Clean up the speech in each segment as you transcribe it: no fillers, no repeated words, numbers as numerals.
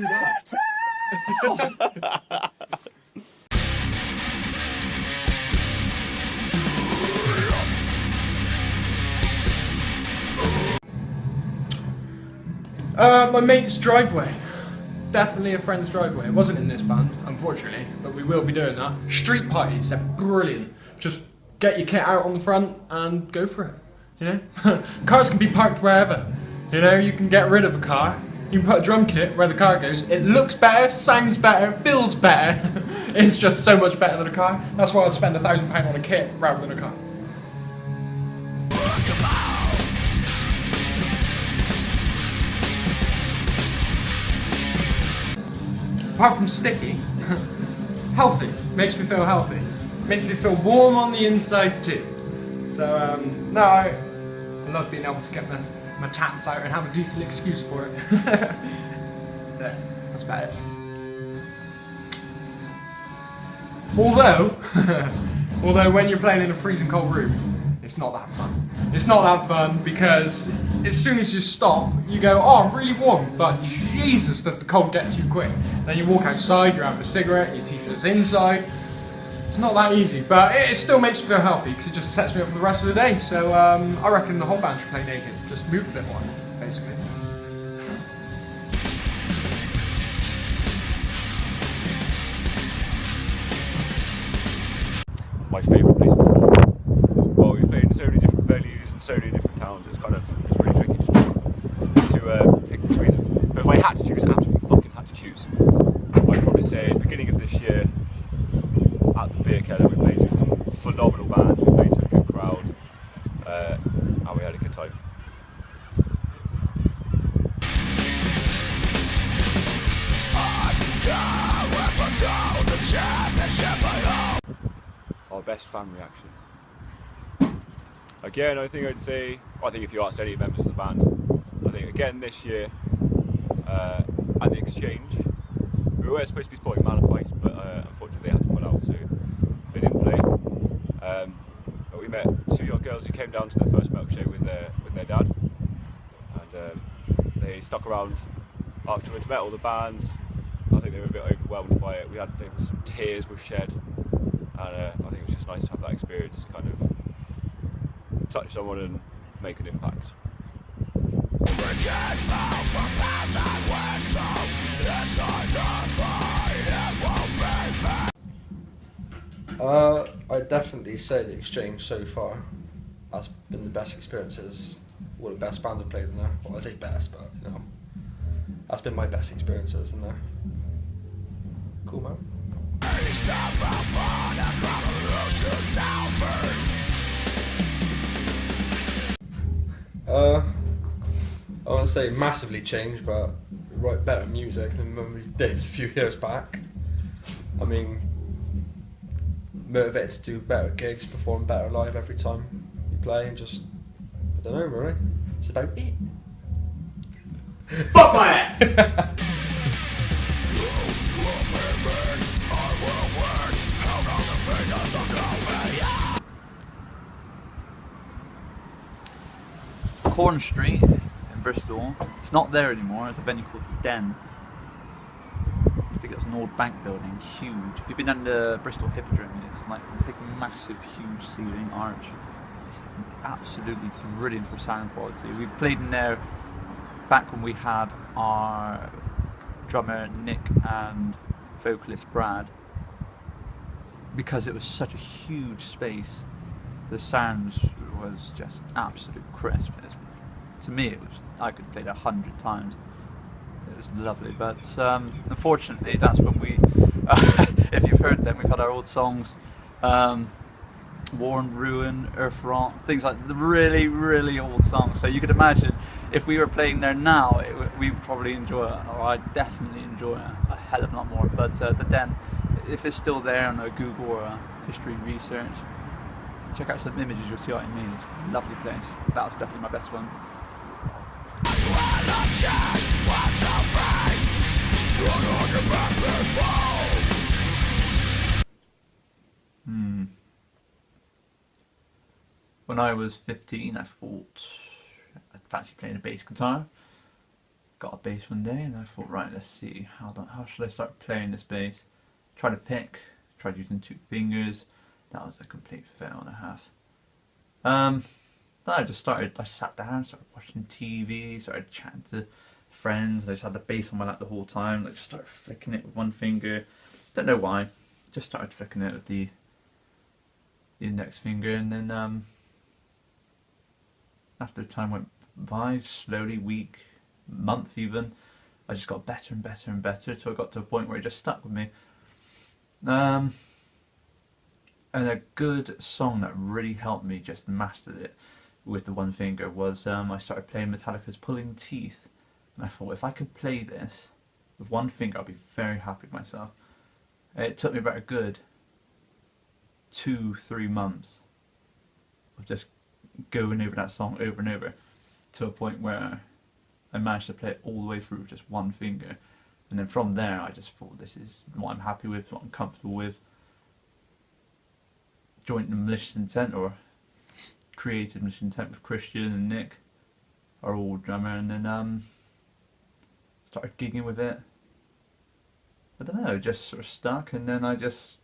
do that. My mate's driveway. Definitely a friend's driveway. It wasn't in this band, unfortunately, but we will be doing that. Street parties, they're brilliant. Just get your kit out on the front and go for it. You know? Cars can be parked wherever. You know, you can get rid of a car. You can put a drum kit where the car goes. It looks better, sounds better, feels better. It's just so much better than a car. That's why I'd spend £1,000 on a kit rather than a car. Apart from sticky, healthy. Makes me feel healthy. Makes me feel warm on the inside too. So, no, I love being able to get my tats out and have a decent excuse for it. So, that's about it. Although when you're playing in a freezing cold room, it's not that fun. It's not that fun because as soon as you stop, you go, oh, I'm really warm, but Jesus, does the cold get to you quick. Then you walk outside, you're having a cigarette, your t-shirt's inside. It's not that easy, but it still makes me feel healthy because it just sets me up for the rest of the day. So I reckon the whole band should play naked. Just move a bit more, basically. My favourite place before. Well, we played in so many different venues and so many different towns. It's really tricky to pick between them. But if I had to choose, absolutely fucking had to choose, I'd probably say beginning of this year at the Beer Keller, we played with some phenomenal bands. We played to a good crowd, and we had a good time. Our best fan reaction. Again, I think if you asked any members of the band, I think again this year at the Exchange, we were supposed to be supporting Malaphites, but unfortunately they had to pull out, so they didn't play. But we met two young girls who came down to their first metal show with their dad, and they stuck around afterwards, met all the bands. I think they were a bit overwhelmed by it. There was some tears were shed, and I think it was just nice to have that experience, kind of touch someone and make an impact. I'd definitely say the Exchange so far has been the best experiences. All the best bands I've played in there. Well, I say best, but you know, that's been my best experiences in there. Cool, man. I won't say massively changed, but we write better music than when we did a few years back. I mean, motivated to do better gigs, perform better live every time you play, and just, I don't know really, it's about it. Fuck my ass! Corn Street in Bristol. It's not there anymore. It's a venue called the Den. I think it's an old bank building, huge. If you've been under Bristol Hippodrome, it's like a big, massive, huge ceiling arch. It's absolutely brilliant for sound quality. We played in there back when we had our drummer Nick and vocalist Brad. Because it was such a huge space, the sounds was just absolute crisp. To me, I could play it 100 times. It was lovely, but unfortunately, that's when we, if you've heard them, we've had our old songs, War and Ruin, Earth Rot, things like the really, really old songs. So you could imagine if we were playing there now, we would probably enjoy it, or I'd definitely enjoy it a hell of a lot more. But the Den, if it's still there on a Google or a history research, check out some images, you'll see what I mean. It's a lovely place. That was definitely my best one. When I was 15, I thought I'd fancy playing a bass guitar. got a bass one day, and I thought, right, let's see, how should I start playing this bass? Tried to pick, tried using 2 fingers. That was a complete fail and a half. Then I sat down, started watching TV, started chatting to friends. I just had the bass on my lap the whole time. I just started flicking it with one finger. Don't know why. Just started flicking it with the index finger, and then after time went by, slowly, week, month even, I just got better and better and better till I got to a point where it just stuck with me. And a good song that really helped me just master it with the one finger was I started playing Metallica's Pulling Teeth, and I thought, if I could play this with one finger, I'll be very happy with myself. It took me about a good 2-3 months of just going over that song over and over to a point where I managed to play it all the way through with just one finger. And then from there I just thought, this is what I'm happy with, what I'm comfortable with. Joined the Malicious Intent, or created Malicious Intent with Christian and Nick, our old drummer, and then started gigging with it. I don't know, it just sort of stuck, and then I just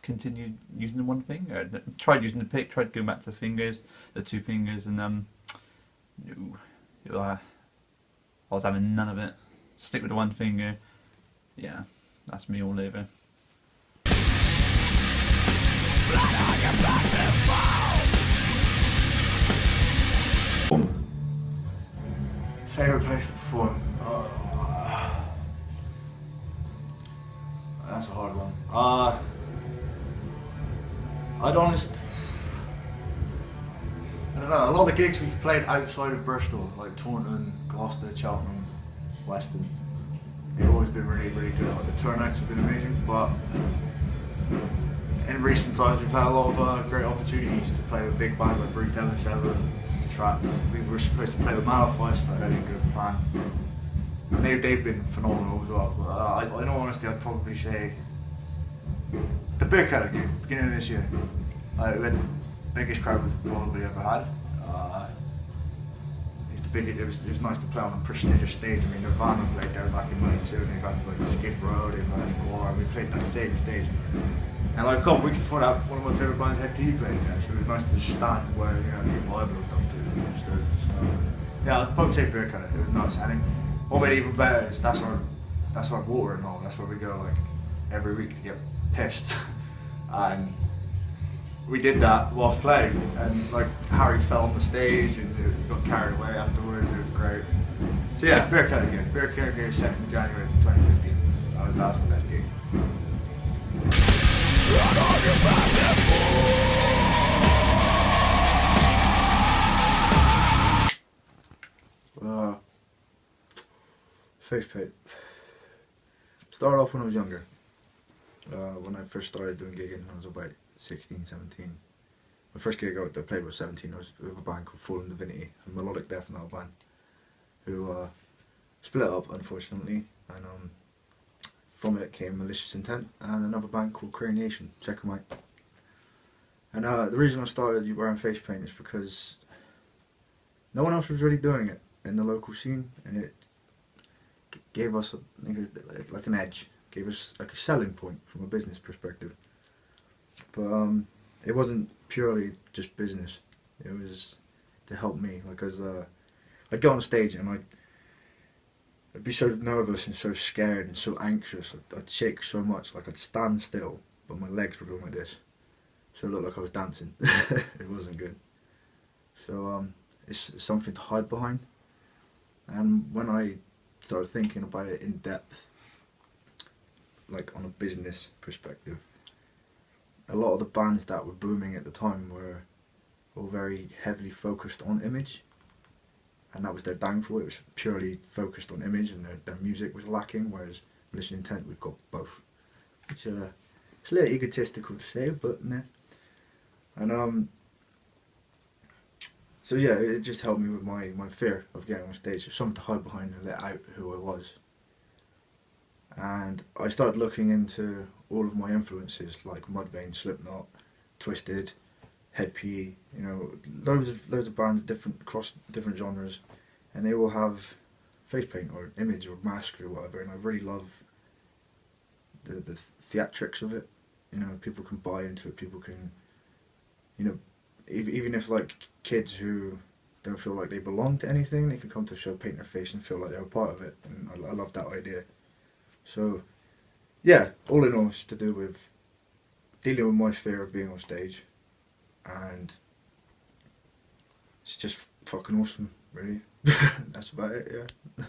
continued using the one finger. Tried using the pick, tried going back to the 2 fingers, and no, I was having none of it. Stick with the one finger. Yeah, that's me all over. Favourite place to perform? That's a hard one. I don't know, a lot of gigs we've played outside of Bristol, like Taunton, Gloucester, Cheltenham, Weston, they've always been really, really good. Like, the turnouts have been amazing, but in recent times we've had a lot of great opportunities to play with big bands like Breed 77, Trapped. We were supposed to play with Malefice, but I didn't get a plan. And they've been phenomenal as well. But in all honesty, I'd probably say the Beer Keller gig, beginning of this year. We had the biggest crowd we've probably ever had. It was nice to play on a prestigious stage. I mean, Nirvana played there back in '92, and they've had like Skid Row, they've had Gore, and we played that same stage. And like a couple of weeks before that, one of my favourite bands, Head PE, played there, so it was nice to just stand where people I've looked up to stood. So yeah, I'd probably say Beer Keller. It was nice, and what made it even better is that's our watering hole. That's where we go like every week to get pissed, and we did that whilst playing, and like Harry fell on the stage and he got carried away afterwards. It was great. So yeah, Beer Keller gig. Beer Keller gig, 2nd of January 2015. That was the best gig. Facepaint. Started off when I was younger. When I first started doing gigging, I was about 16, 17. My first gig I played was 17. I was with a band called Fallen Divinity, a melodic death metal band, who split up unfortunately, and from it came Malicious Intent and another band called Craniation. Check them out. And the reason I started wearing face paint is because no one else was really doing it in the local scene, and it gave us like an edge, gave us like a selling point from a business perspective. But it wasn't purely just business. It was to help me. Like I'd go on stage and I'd be so nervous and so scared and so anxious. I'd shake so much, like I'd stand still, but my legs were going like this. So it looked like I was dancing. It wasn't good. So it's something to hide behind. And when I started thinking about it in depth, like on a business perspective, a lot of the bands that were booming at the time were all very heavily focused on image, and that was their downfall. It was purely focused on image, and their music was lacking, whereas Malicious Intent, we've got both. Which it's a little egotistical to say, but meh. And so yeah, it just helped me with my fear of getting on stage, something to hide behind and let out who I was. And I started looking into all of my influences, like Mudvayne, Slipknot, Twisted, Head PE, loads of bands across different genres, and they all have face paint or image or mask or whatever, and I really love the theatrics of it. You know, people can buy into it. People can, you know, even if like kids who don't feel like they belong to anything, they can come to a show, paint their face, and feel like they're a part of it. And I love that idea. So, yeah, all in all, it's to do with dealing with my fear of being on stage, and it's just fucking awesome, really. That's about it, yeah.